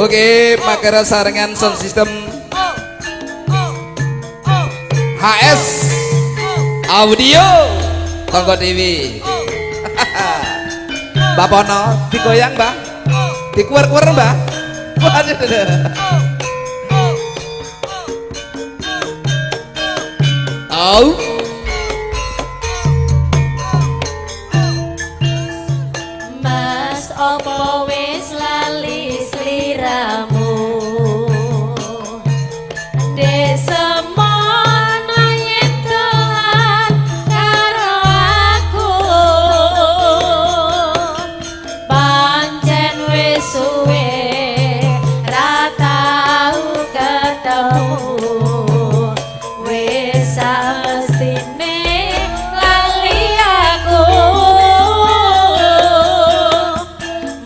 Oke, makara sarengan sound system HS Audio Tonggo TV. Mbak Pono digoyang mbak, dikuar-kuar mbak. Waduh. Oh. Mas opo wis lali sliramu ndek semono yen dolan karo aku pancen wis suwe ra tau ketemu wis samestine lali aku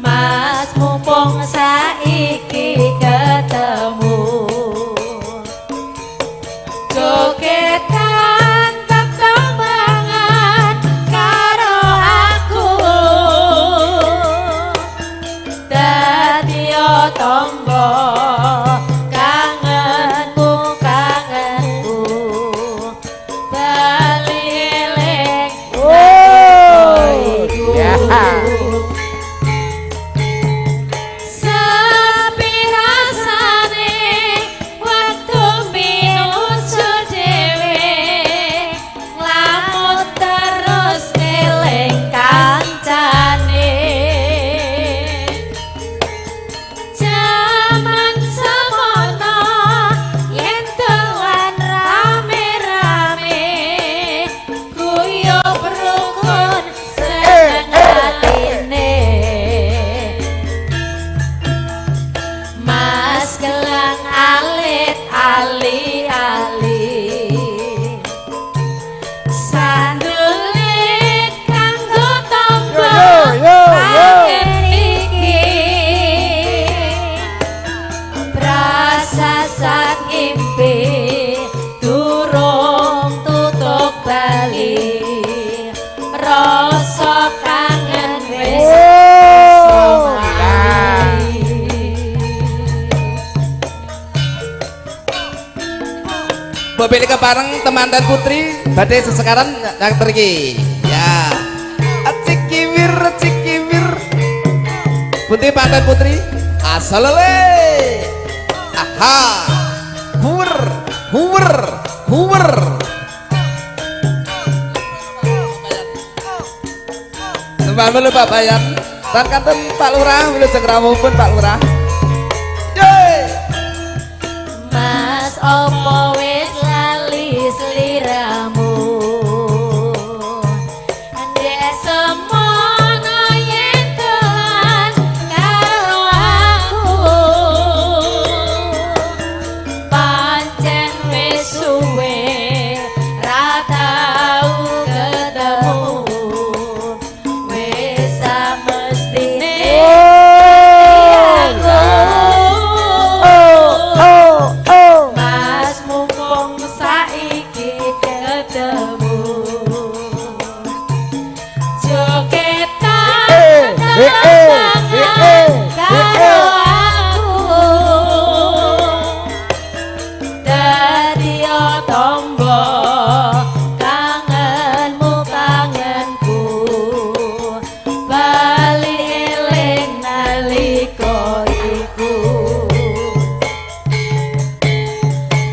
Mas mumpung saiki ketemu jogetan tetembangan karo aku dadi tangga kangenku kangenku bali eling sepi rasane waktu minusu dhewe nglamut terus eling kancane jaman semono yen dolan rame-rame guyub rukun seneng atine Mas gelang alit ali-ali sandulit kanggo tombo akhir iki prasasat ngimpi durung tutup bali rasa kangen wis Bobeli kepareng teman dan putri badai sesekaran yang tergi ya cikibir putri pandan putri asalale aha huwer sembah melu Pak Bayan dan kanten Pak Lurah wilujeng rawuh pun Pak Lurah. Mas opo wis lali sliramu ndek semono yen dolan karo aku pancen wis suwe ra tau ketemu wis samestine Mas mumpung saiki ketemu jogetan tetembangan karo aku dadi tombo kangenmu kangenku bali eling nalika iku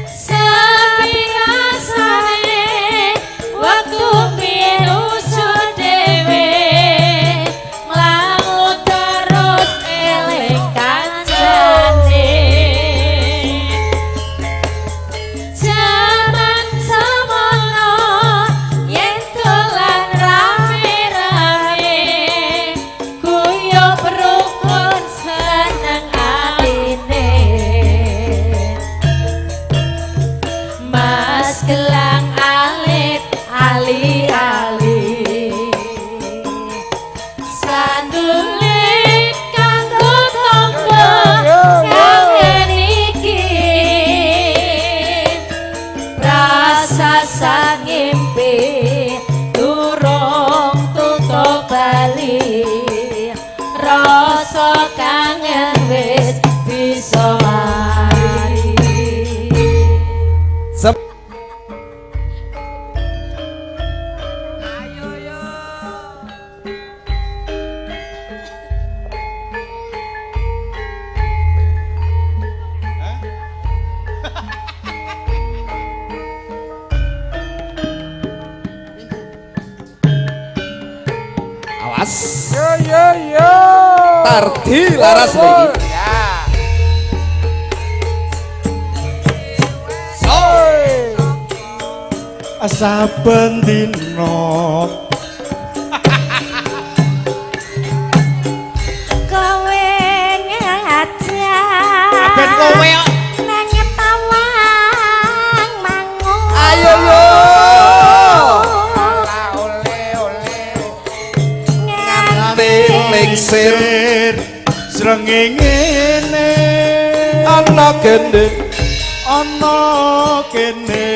sepi rasane waktu minusu dhewe nglamut terus eling kancane jaman semono yen dolan rame-rame guyub rukun seneng atine Mas gelang alit ali-ali sandulit kanggo tombo kangen iki prasasat ngimpi durung tutup bali rasa kangen wis bisa Pas. Yo. Tardi laras lagi. Ya. So. Saben dina Kowe ngajak ben kowe nang tawang mangun. Ayo yo. Nganti Lingsir srengenge ana gende. ana kene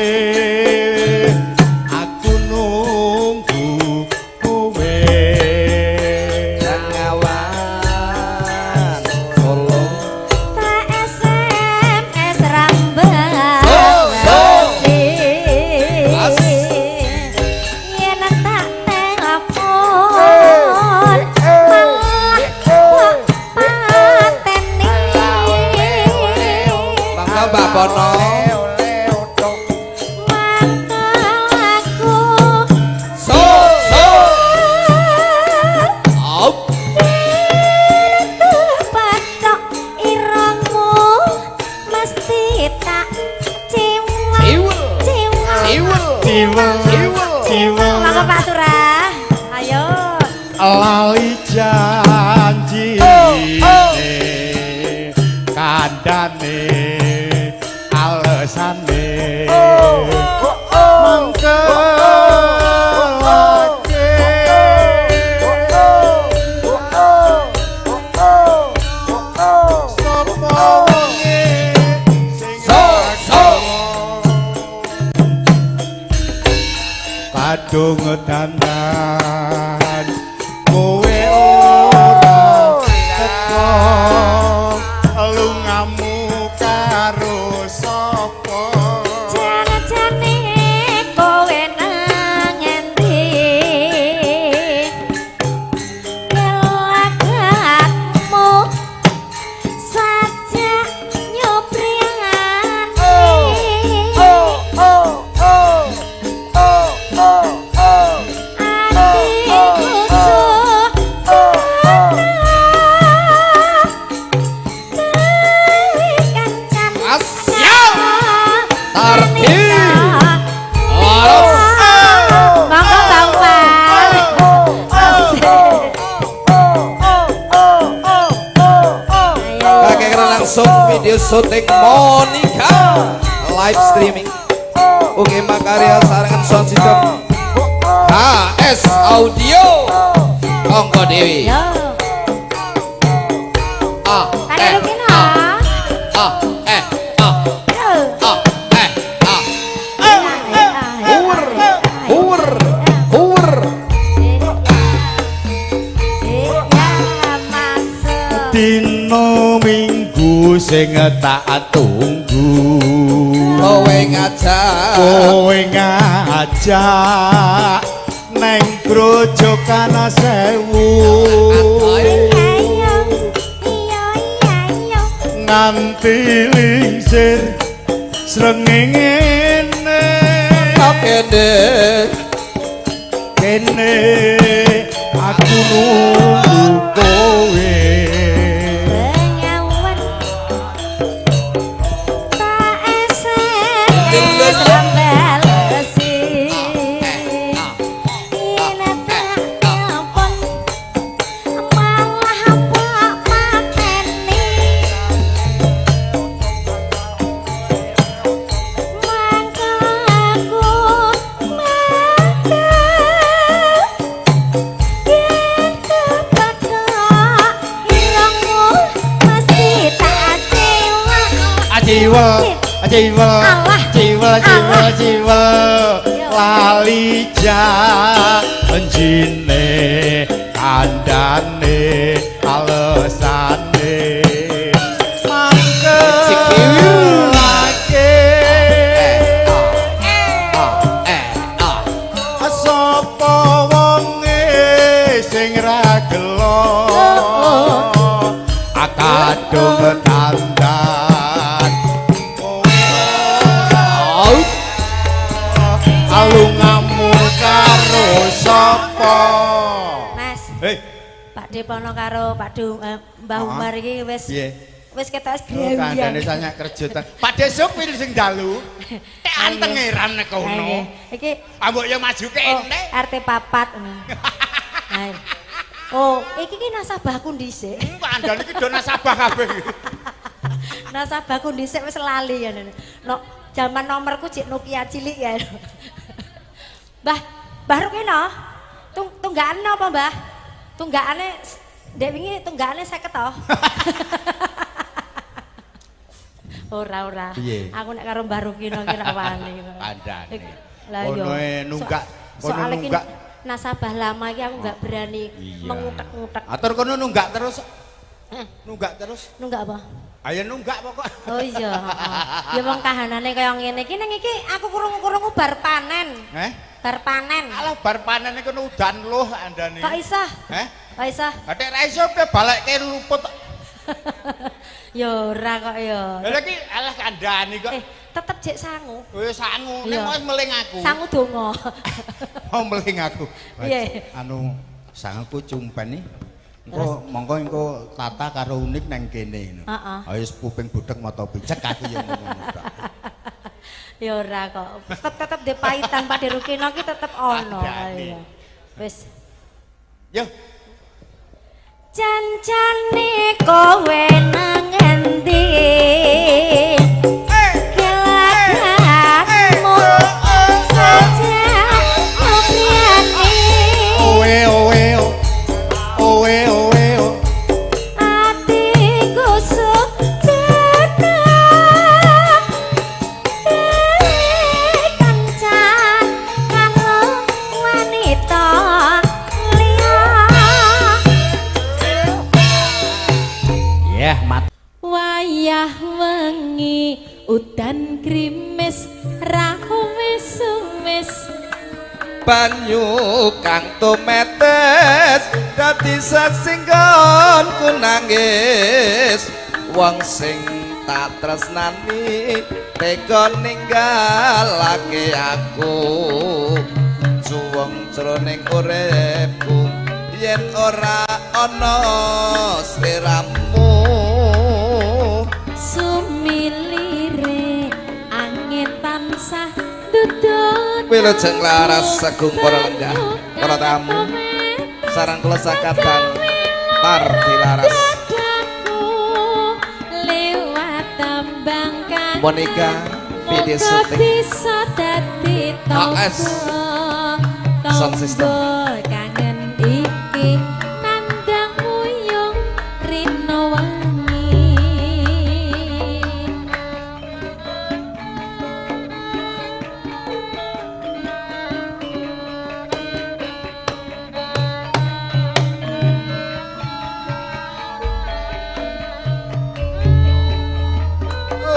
aku nunggu kowe Bengawan Solo. tak SMS rambah Mas. yen tak telepon malah kok pateni. Mangga Mbak Pono. So. Op. Patok irungmu mesti tak ciwek. Ciwek. Ciwek. ciwel Mangga Pak Surah. Ayo. lali janji kandhane alesane mangke kadung dandan kowe ora teko lungamu karo sapa Jane-jane kowe nang endi? Gelagatmu saja nyobriani. Langsung video syuting Monica live streaming Ugi makarya sarangan sound system HS Audio Monggo Dewi ah eh ah ah eh ah ah eh ah hur dino minggu sing tak tunggu kowe ngajak neng grojokan sewu nganti lingsir srengenge kene aku nunggu kowe jiwa lali janjine kandhane alesane mangke lake sapa wonge sing ra gelo akadung tandan alungamu karo sapa Hei, Pak Depono karo Mbah Umar iki wis wis ketok kandhane grewian. sanyak kerja ta. Pak Desupil sing dalu. Tek antengeran nek kono. Iki Ambok ya maju kene. RT papat. Oh, iki ki nasabahku dhisik. Kandhane iki do nasabah kabeh. Nasabahku dhisik wis lali ya. No, zaman nomorku cek Nokia cilik ya. Mbah, Mbah Rukino. Tunggakan apa, Mbah? Tunggakane Dek wingi tunggakane 50 to. Ora. Piye? Aku nek karo Mbah Rukino ki ra wani. Kandhane. Lah iya. Kono nunggak, kono Soale ki nunggak. nasabah lama iki aku enggak berani mengutek-utek. Atur kono nunggak terus. Nunggak terus. Nunggak apa? Ayo nunggak pokok. Oh iya, heeh. Ya wong kahanane kaya ngene iki ning iki aku kurung-kurung bar panen. Bar panen. Alah bar panen iku udan loh andane. Kok iso? Kok iso? Atek ra iso pe balekke luput. Ya ora kok ya. Lha iki alah kandhane kok. Tetep jek sangu. Wis sangu, nek wis meling aku. Sangu donga. Oh meling aku. Piye? Anu sanguku cumpen iki. Mongko tata karo unik nang kene ngono. Heeh. Ayo puping budhek mata picek aku ya ngono. Ya ora kok. Tetep de paitan Pak Rukino ki tetep ono. Wis. Yo. Cancane kowe nang endi? Kelakmu saja mulyani. Owe. Atiku sujana kancan karo wanita liya. Mat. Wayah wengi udan krimis rahumis sumis Banyu kang tumetes dadi sasinggon ku nangis wong sing tak tresnani tega ninggalake aku suwung jroning uripku yen ora ana sliramu sumilire angin tansah duduk wilujeng laras sagung para lenggah para tamu sareng kula sakatang Tarti Laras lewat tembang kan Monica video syuting AS Sound System. Kangen iki nandang muyung rino wangi.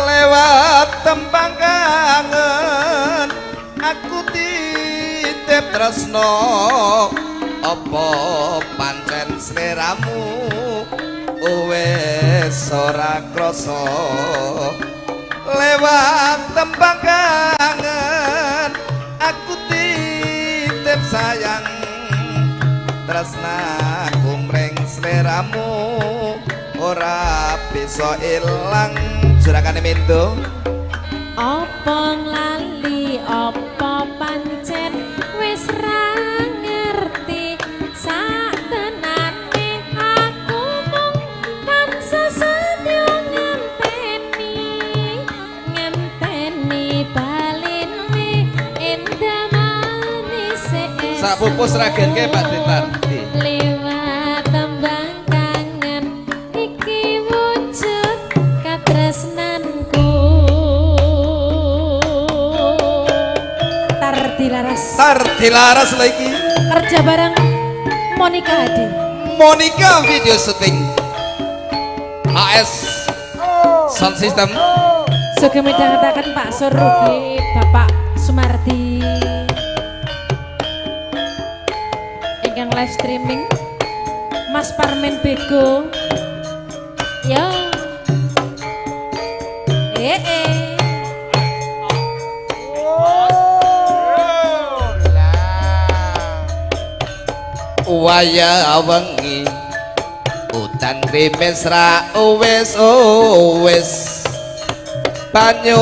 lewat tembang kangen aku titip tresno apa pancen sliramu wis ora krasa lewat tembang kangen aku titip sayang tresnaku mring sliramu ora bisa ilang jurakane Mindo. Apa lali apa pancen wis ra ngerti satenane aku mung tansah sedya ngenteni baline endah manis Sak pupus ragenke Pak Ditarti. lewat tembang kangen iki wujud katresnanku. Tarti Laras lagi Kerja bareng Monica Hadi. Monica video syuting AS Sound System. Sugeng midhangetaken Pak Surugi, Bapak Sumardi ingkang live streaming, Mas Parmen Bego. Yo. waya wengi udan mesra wis banyu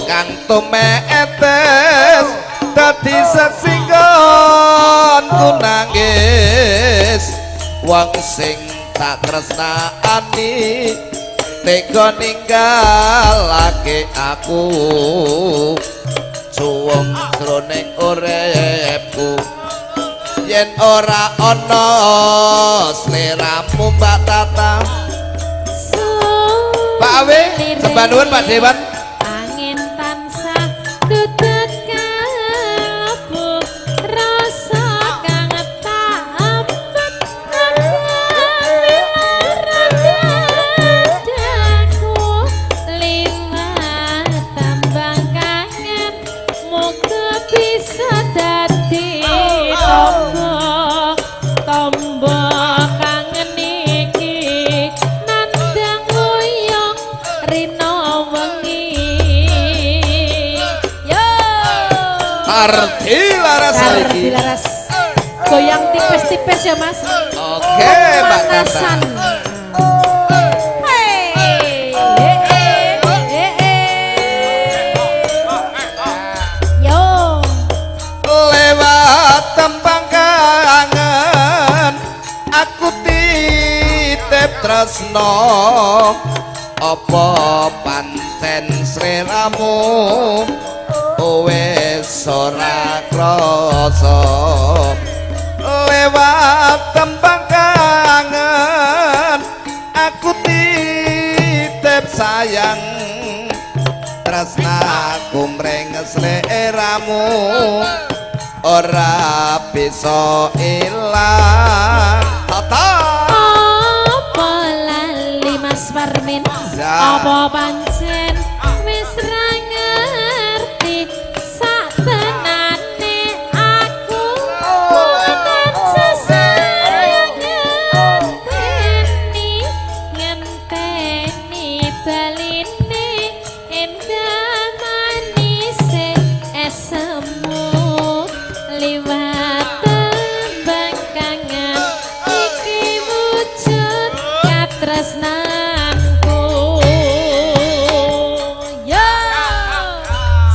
kang tumetes dadi sesinggon ku nangis wong sing tak tresnani tega ninggalake aku suwung jroning uripku yen ora ana sliramu Mbak Tata Pak Awe sembah nuwun Pak Dewan angin tansah dudut kalbu rasa kang tak ampet radaku liwat tambang kangen muga bisa dadi tombo kangen iki nandang uyong rino wengi yo arti laras Arti lagi laras goyang tipis-tipis ya mas oke Mbak Tata yo lewat tembang kangen aku titip tresno apa pancen sliramu wis ora krasa lewat tembang kangen aku titip sayang tresnaku mring sliramu ora bisa ilang tata apa lali mas Parmin Ya. apa pancen wis ra ngerti saktenane aku kuatan sesayang ngenteni baline endah manise esemu liwat tembang kangen iki wujud katresnanku yo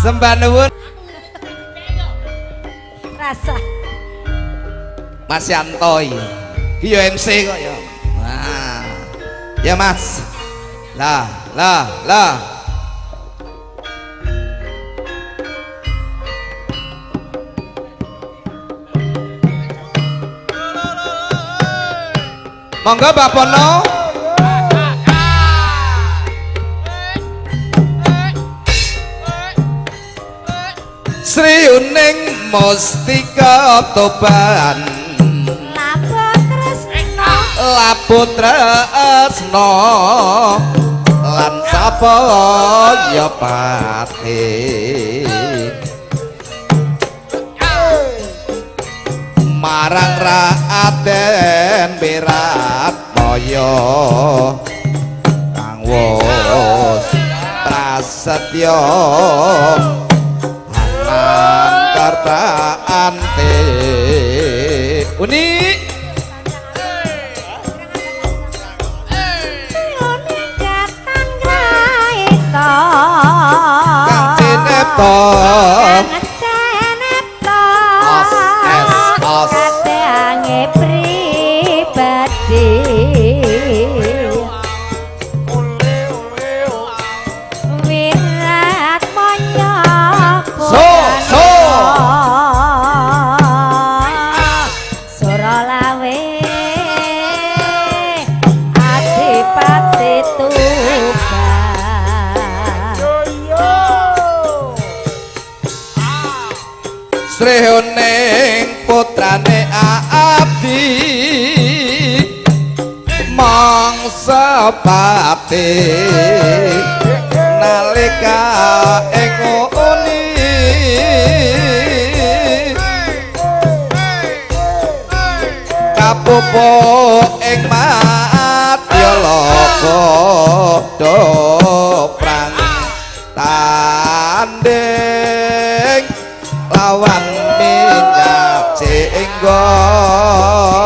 sembah nuwun Rasa. Mas Yanto iki yo MC kok ya nah ya Mas lah monggo Mbak Pono Sri Uning Mustika Toban Lapo tresno Lapu tresno lan sapaya pati marang Raden Wiratmaya kang wis prasetya Antartaante unik kang cinepta kadange pribadi Wiratmaya Sura lawe Adipati Sri Uning putrane abdi mangsa pati nalika ing uni kapupuk ing madya loka doprang tanding lawan minyak jenggot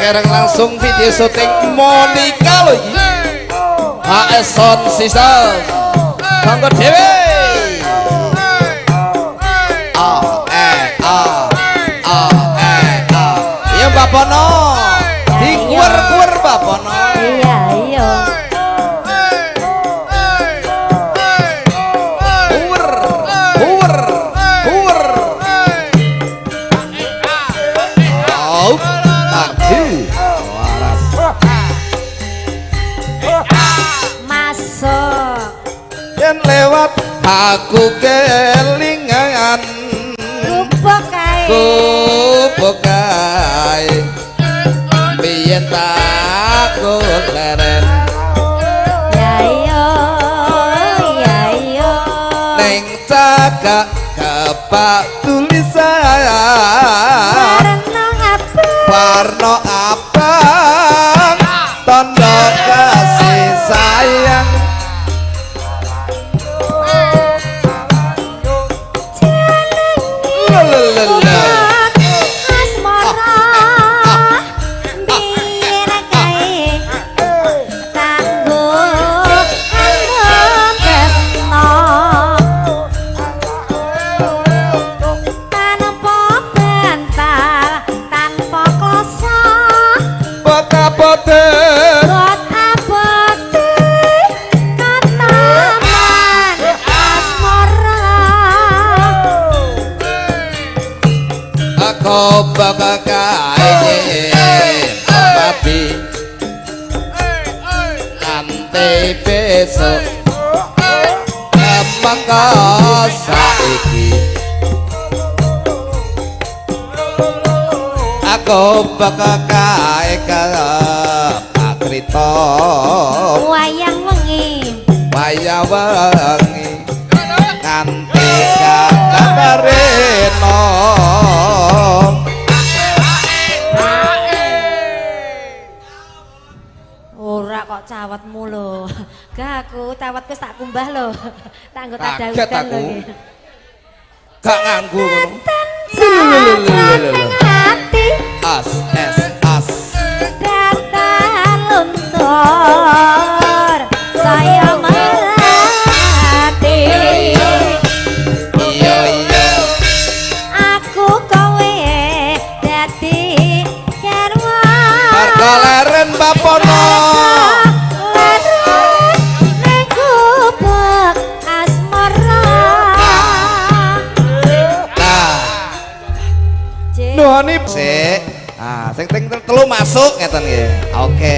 sekarang langsung video syuting Monica lho iki. HS Sound System. Monggo dhewe. Iya Mbak Pono. Dikuwer-kuwer Mbak Pono. Iya, iya. Kuwer, kuwer, kuwer. Oh, aduh. Waras. Masuk. Yen lewat aku kelingan Gubuk kae. gubuk kae biyen tak leren Ya iya, ya iya. ning cagak kepak tulisan Warna apa? warna abang tanda kasih sayang lelele Asmara biyen kae tangguh anggun tresno tanpa bantal tanpa kloso baka boten bot abote kataman asmara. aku bakal kae babi nanti besok maka saiki aku bakal kae ke pakrita Wayang wengi waya wengi nganti kakareno ora kok cawetmu lho. Gak aku cawet wis tak kumbah lho. Tak nggo tak Kaget daudan aku. lho iki. gak nganggu ngono Sajroning ati as es as datar luntur saya merati iya iya aku kowe dadi garwa harga leren bapono ning gubuk asmara. nah Cek. nuhoni sik ah sing telu masuk ngeten nggih oke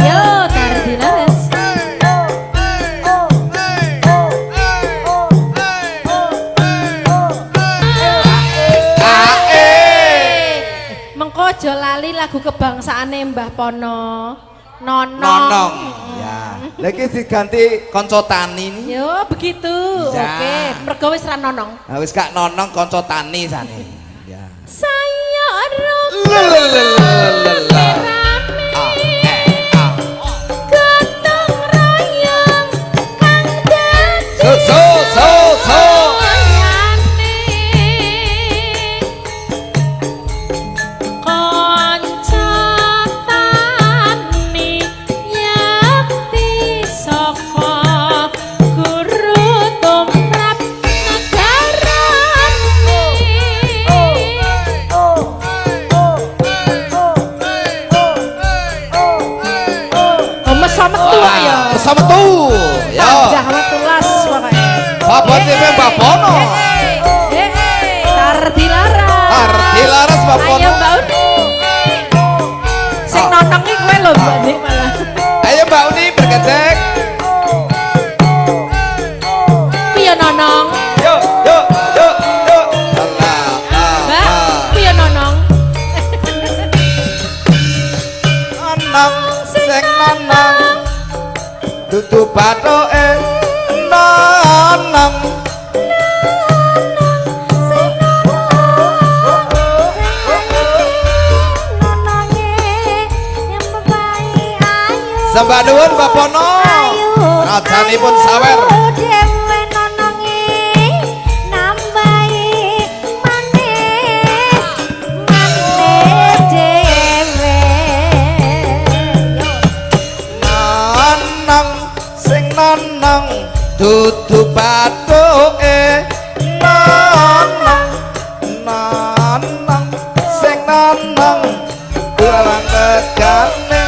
Yo, Tardinares. Mengko aja lali lagu kebangsaane Mbah Pono. Nonong. nonong ya lagi diganti konco tani nih Yo, begitu. Ya. Oke, mergo wis ra nonong. nah, wis gak nonong konco tani sane ya Saya lelelelelelele. gotong royong kang dadi so sayane kanca tani yakti saka guru tumrap negarane. Oh, mesa metu kok ya. bersama tuh ya Tanggah wetulas pokoke. bapak TV Bapono Tardi Laras. Tardi Laras Bapono Ayo Mbak Uni. Sing nonong iki kowe lho Mbak Uni malah. ayo Mbak Uni bergedek Piye nonong? yuk yuk yuk yuk Mbak, piye nonong? nonong sing nonong dudu bathoke nonong Sembah nuwun Bapono. Rajanipun sawer. Dewe nonongi nambahi manis manis dewe. Nanang sing nanang dudu bathuke. Nanang nanang sing nanang dalang tegane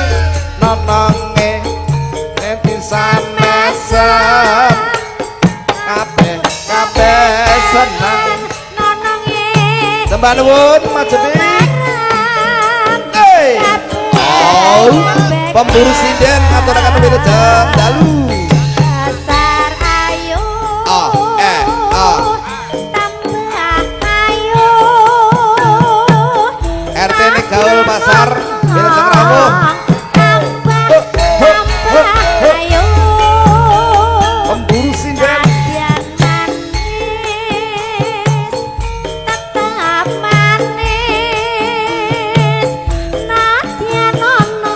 nanange enti samesan kabeh kabeh seneng Nonongi sembah nuwun Majepi. Hey. Oh, pemburu sinden aturaken wilujeng dalu. dasar ayu tambah ayu RT ini gaul pasar wilujeng rawuh. tambah ayu Pemburu sinden. Nadyan manis tetap manis Nadyan nono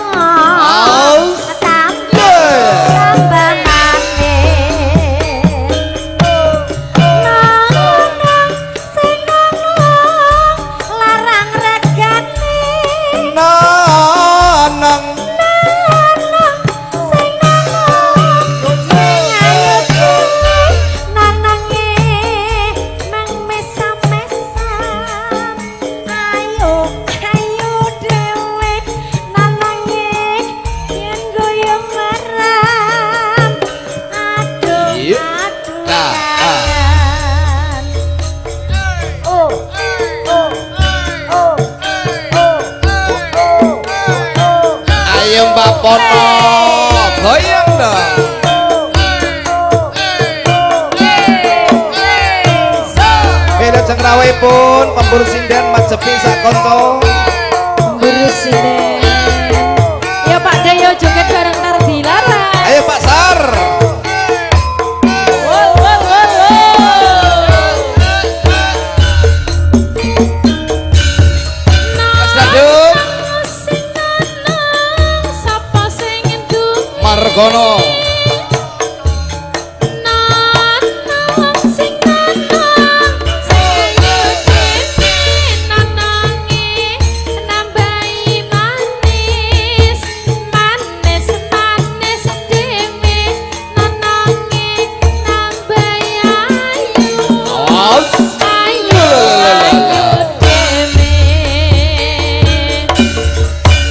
Aus. tambah manis nonong sing nonong larang regane Nanang nonong sing nonong sing ayu dhewe nononge mang mesam-mesam ayo ayu dhewe nononge yen goyang maram aduh Iya. aduh Nah, kayan oh ayo Mbak Pono goyang dong. Wilujeng rawuhipun pemburu sinden Majepi sakonto. Berusine. Ya Pak De yo joget bareng karo dilarang. Ayo Pak Sar. Wow wow wow wow. Mas Dadung Sing nonong sapa sing ndung Margono. nonong sing nonong sing ayu dhewe nononge nambahi manis manis manis dhewe nononge nambahi ayu Aus. ayu ayu dhewe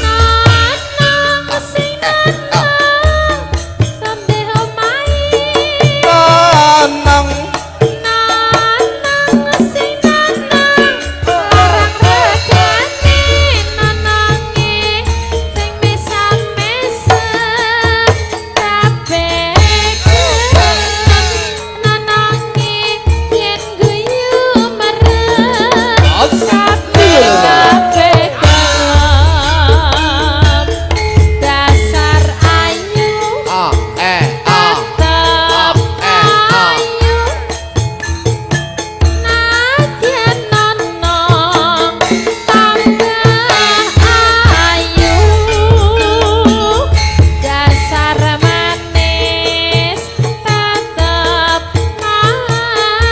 nonong sing nonong sampe omahe Nanang nonong sing nonong larang regane nononge sing mesam-mesem kabeh gelem nononge yen guyu merem Aus. kabeh gelem dasar ayu Ah tetep ayu Nadyan nonong tambah ayu dasar manis tetep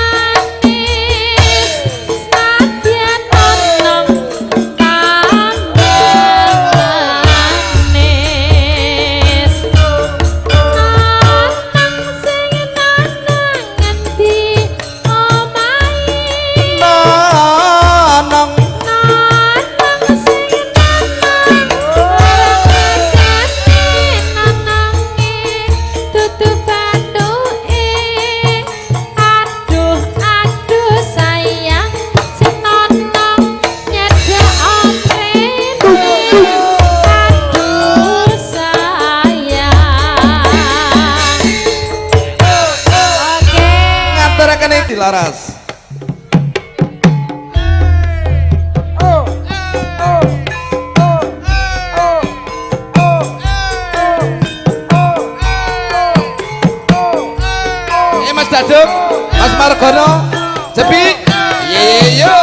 manis Nadyan nonong tambah manis nonong sing nonong ngendi omahe nanang nonong sing nonong regane nononge dudu bathuke aduh aduh sayang sing nonong nyedhak omrene aduh sayang oke ngaturaken iki dilaras. Mas Dadung, Mas Margono, Jepi. Iya.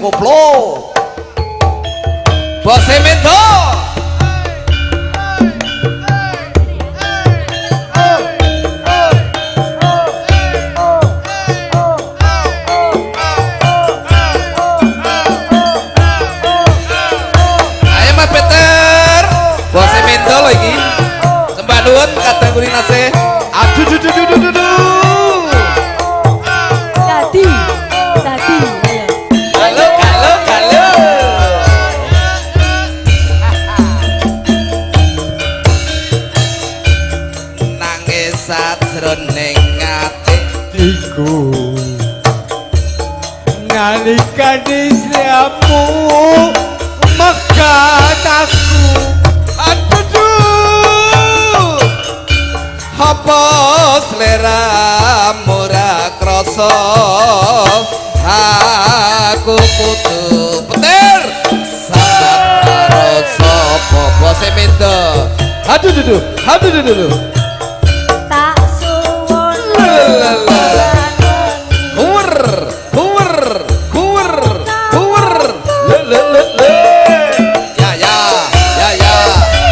koplo Bose Mendo ayo Mas Peter Bose Mendo lagi sembah nuwun kadang kulinase aduh duh duh duh duh duh Tadi ayo. halo halo halo nangis sajroning ati iku nalikane siramu mekat aku aduh apa sleramu ra krasa aku kudu petir sambat karo sapa Bose Mendo aduh duh aduh duh Tak suwun Kuwer, kuwer, kuwer, kuwer. Le. Ya.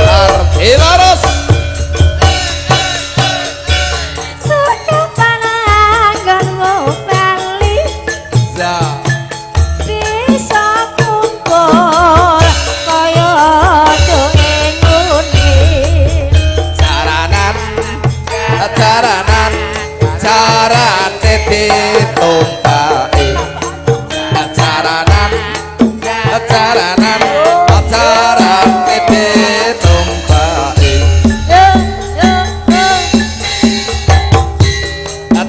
Arti laras. suka pananggonmu bali Ya. bisa kumpul kaya duwe ngene Caranan, carane ditumpaki. Caranan, carane ditumpaki.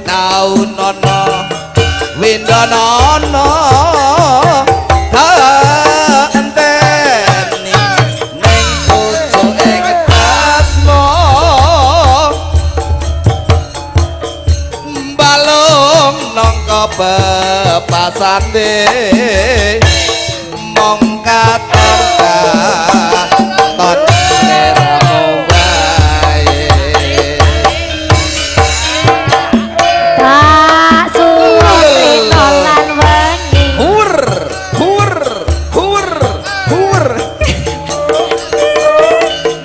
Tau nono windonono enteni ning pucuke asma balung nangka bepasane mong katonka ton sliramu wae tak suwun lan wengi Hur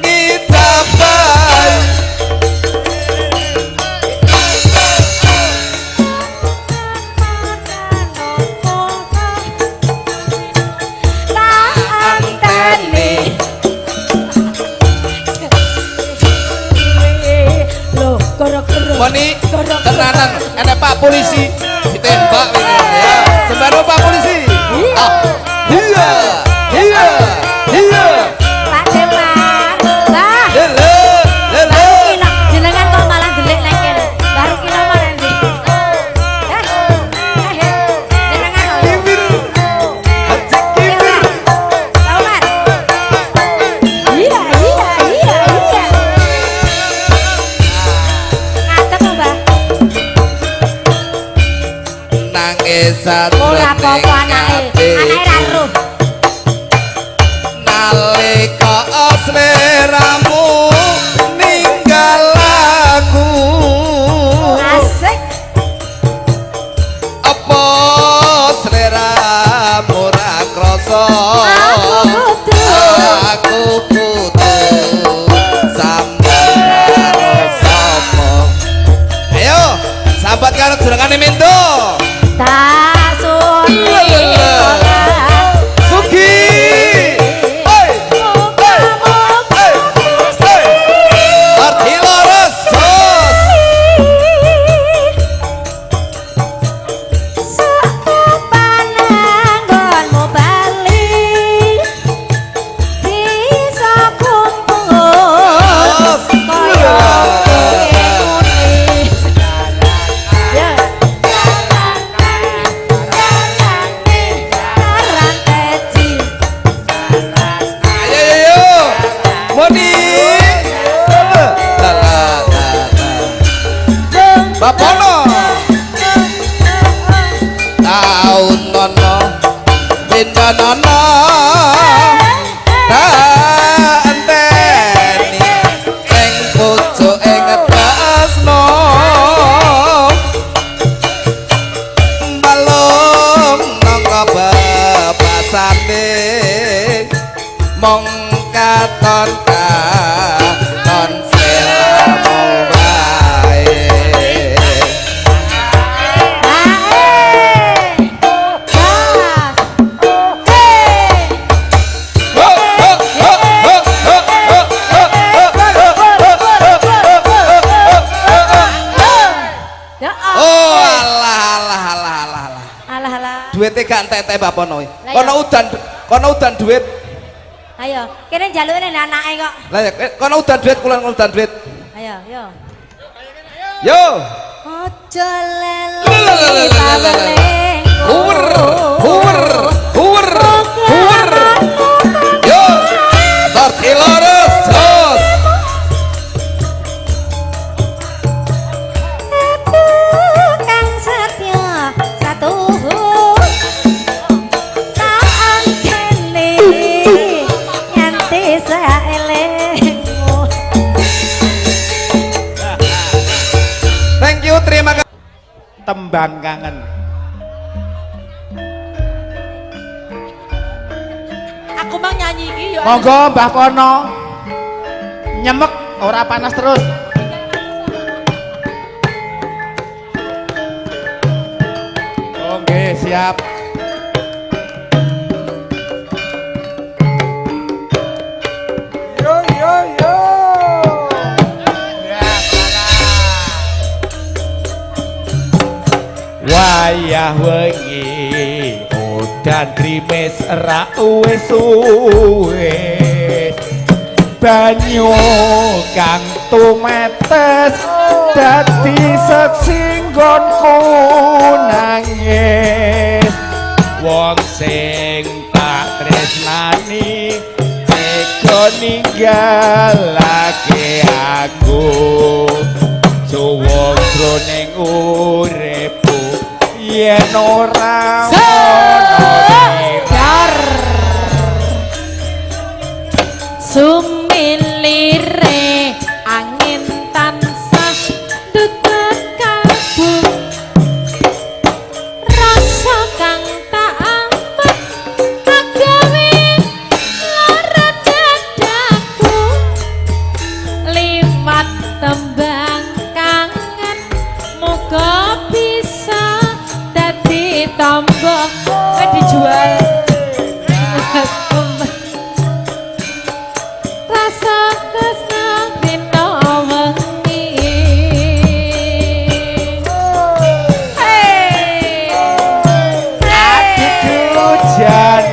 ngitapai tak anteni lho gara-gara Moni tenanan enak Pak Polisi ditembak ini ya sembaro Pak Polisi iya Pak Dewan bah lele Kino, jenengan kok malah delik nang kene. Baru kino mana ndi? Jenengan lho. kibir ajik kibir Tahu kan? Iya. Ngadep, Mbah. nangis Ora apa-apa anake. Anake ra eruh. nalika sliramu ninggal aku Asik. apa sliramu ra krasa aku kudu sambat karo sapa ayo sambat karo jurangane Mendo Tak suwun Sugi Arti laras jos pananggonmu bali bisa kumpul kaya ngene ya ranteji ayo Moni Bapono taun nono benda nono enteni ing pucuke ngetresno balung nangka mong katon katon selamo wae duitnya gak entek-entek Mbak Pono. Kono udan duit. Ayo, kene njalukne anake kok. Lah ya, kono udan duit, kula udan duit. Ayo, yo. Yo. Ojo lele paweleng. Huwer, huwer, huwer, huwer. Yo. Sarti lurus, jos. Kang Setya satu thank you, terima kasih. Tembang kangen. Aku mau nyanyi iki yo. Monggo Mbah Pono. Nyemek ora panas terus. Oke, siap. Wayah wengi udan krimis ra wis banyu kang tumetes dadi sesinggonku nangis wong sing tak tresnani tega ninggalake aku suwung jroning uripku yen ora Dar sumilire angin tansah dutet kabung rasa kang tak amat agawe lara dadaku liwat tembang kangen muga bisa dadi tambah dijual rasa tresna dina wengi hujan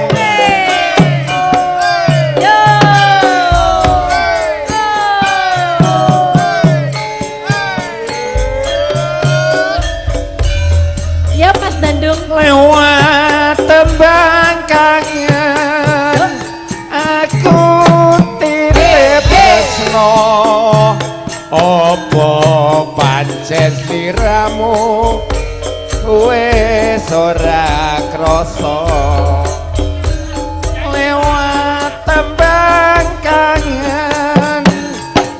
ya Mas Dandung lewat tembang kangen aku titip tresno opo pancen sliramu wis ora krasa lewat tembang kangen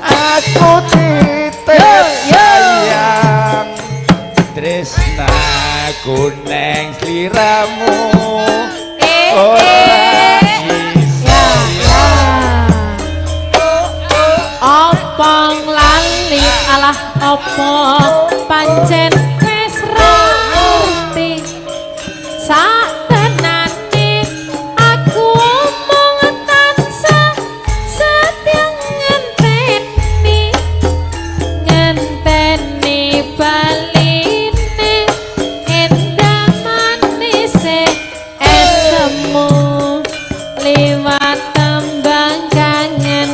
aku titip sayang tresnaku neng sliramu ora bisa opong lali alah opong pancen wis ra ngerti satenane aku omong tansah setya ngenteni baline endah manise esemu liwat tembang kangen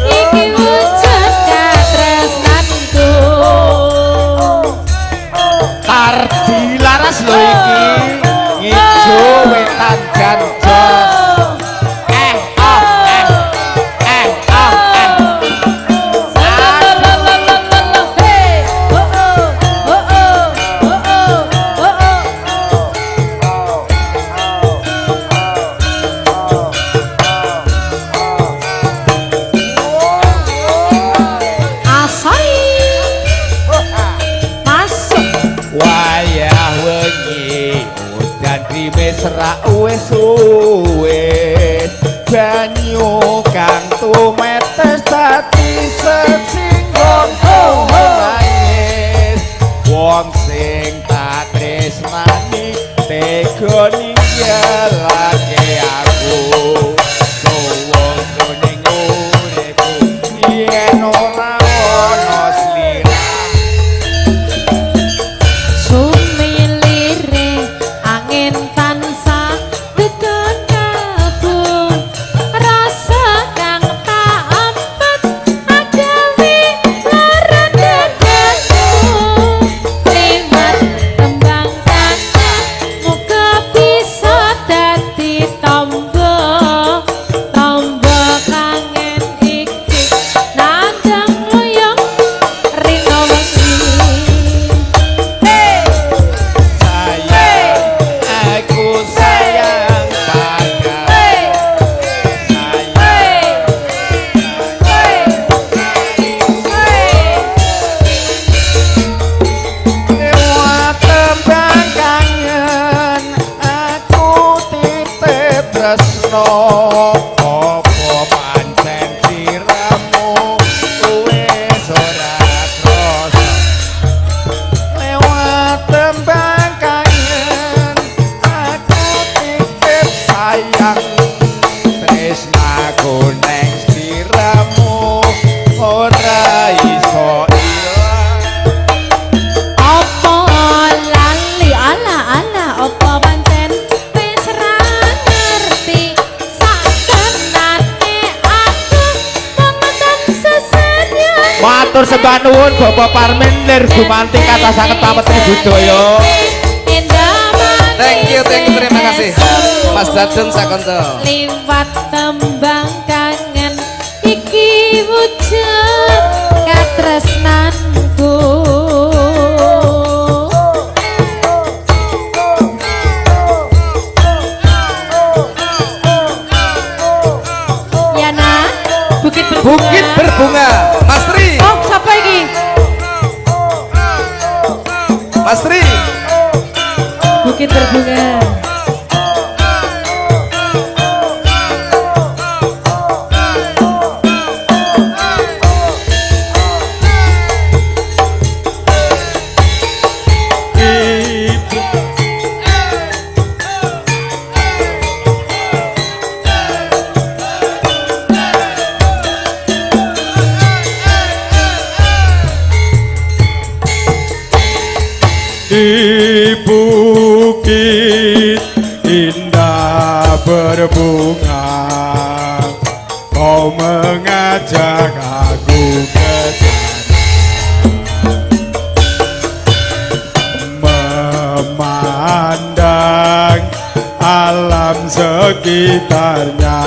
iki wujud katresnanku Tardi laras lho iki ngijo wetan ganjos wayah wengi udan krimis ra wis banyu kang tumetes dadi sesinggon nangis wong sing tak tresnani tega ninggalake aku wong kuning uripku yen ora ono sliramu sumilire angin tansah tekan kabung rasa kang tak ampet agawe laran dadaku lewat tembang kangen muga bisa dadi tombo kangen iki nandang loyong rino wengi sayang aku sayang lewat tembang kangen aku titip tresno apa pancen siramu wis ora krasa lewat tembang kangen aku titip sayang tresnaku neng siramu ora iso ilang opo lali ala opo pancen wis ra ngerti sakenane aku memetan sesenian matur sembah nuwun Bapak Parmin lir gumanti kata sanget pametri budaya Thank you, terima kasih Mas Dadun Sakonco. liwat tembang kangen iki wujud katresnanku Yana Bukit berbunga Mas Tri, oh siapa ini Mas Tri. Bukit berbunga di bukit indah berbunga kau mengajak aku ke sana memandang alam sekitarnya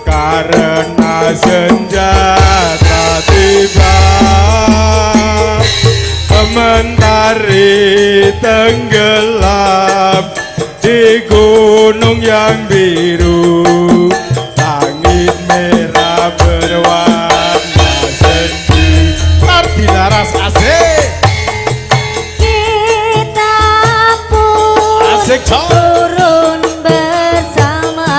karena senja tak tiba mentari tenggelam di gunung yang biru langit merah berwarna sendu Mardilaras asik Kita pun asik cok turun bersama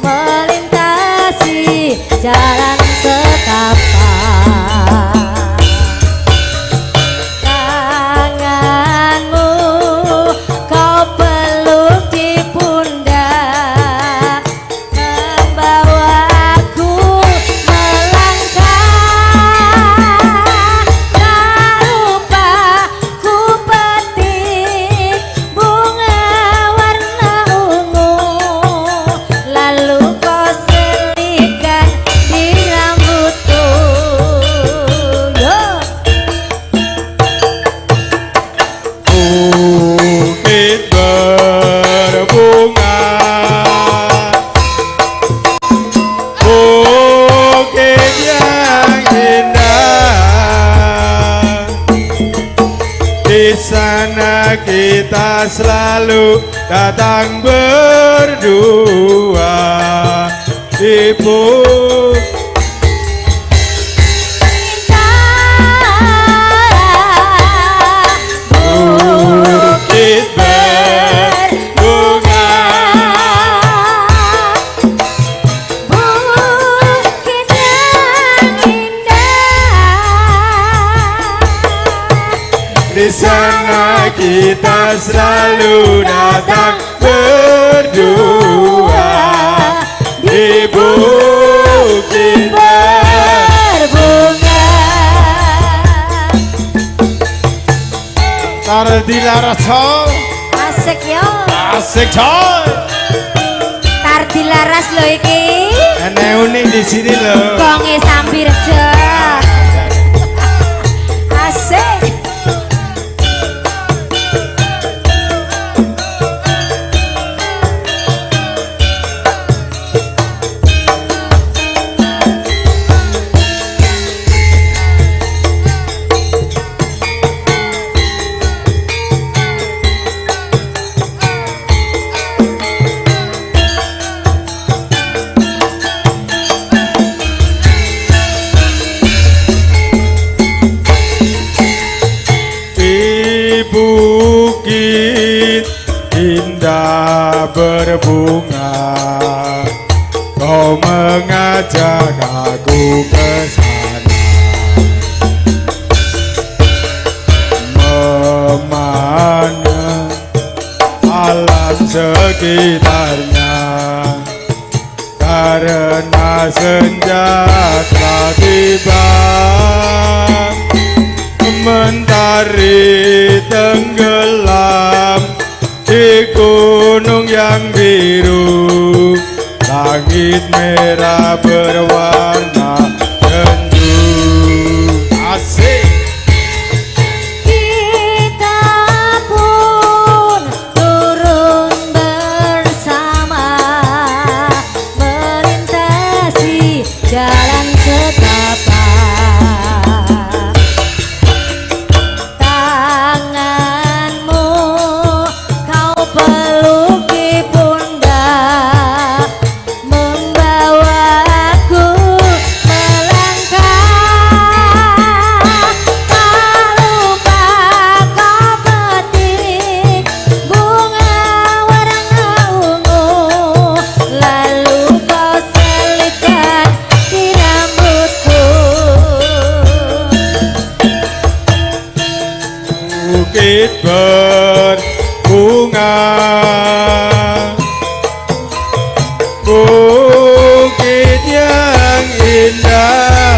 melintasi jalan setapak tanganmu kau peluk di pundak membawaku melangkah tak lupa ku petik bunga warna ungu lalu kau selipkan di rambutku yo bukit berbunga bukit yang indah di sana kita selalu datang berdua di bukit bukit berbunga kita selalu datang berdua di bukit berbunga. Tardilaras coy, Asik yo. asik coy. Tardilaras lo iki. Enak unik di sini loh. Gonge Sambirjo. Asik. Bukit indah berbunga, kau mengajak aku ke sana, memandang alam sekitarnya, karena senja telah tiba. Mentari tenggelam di gunung yang biru, langit merah berwarna sendu. Asik. Kita pun turun bersama melintasi jalan setapak. Tanganmu kau peluk di pundak, membawaku melangkah. Tak lupa kau petik bunga warna ungu, lalu kau selipkan di rambutku. Bukit berbunga, bukit yang indah,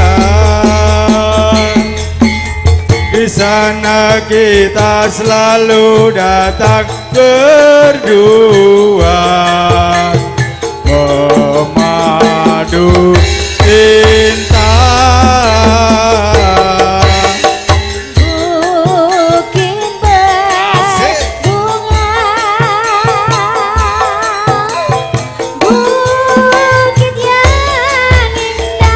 di sana kita selalu datang berdua, memadu cinta. Bukit berbunga, bukit yang indah,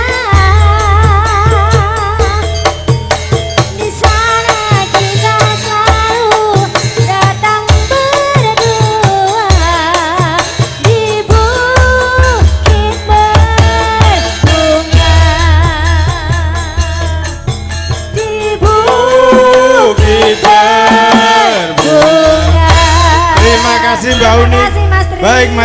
di sana kita selalu datang berdua, di bukit berbunga, di Bukit berbunga. bunga. Terima kasih Mbak Uni. Terima kasih Mas Tri. Baik Mas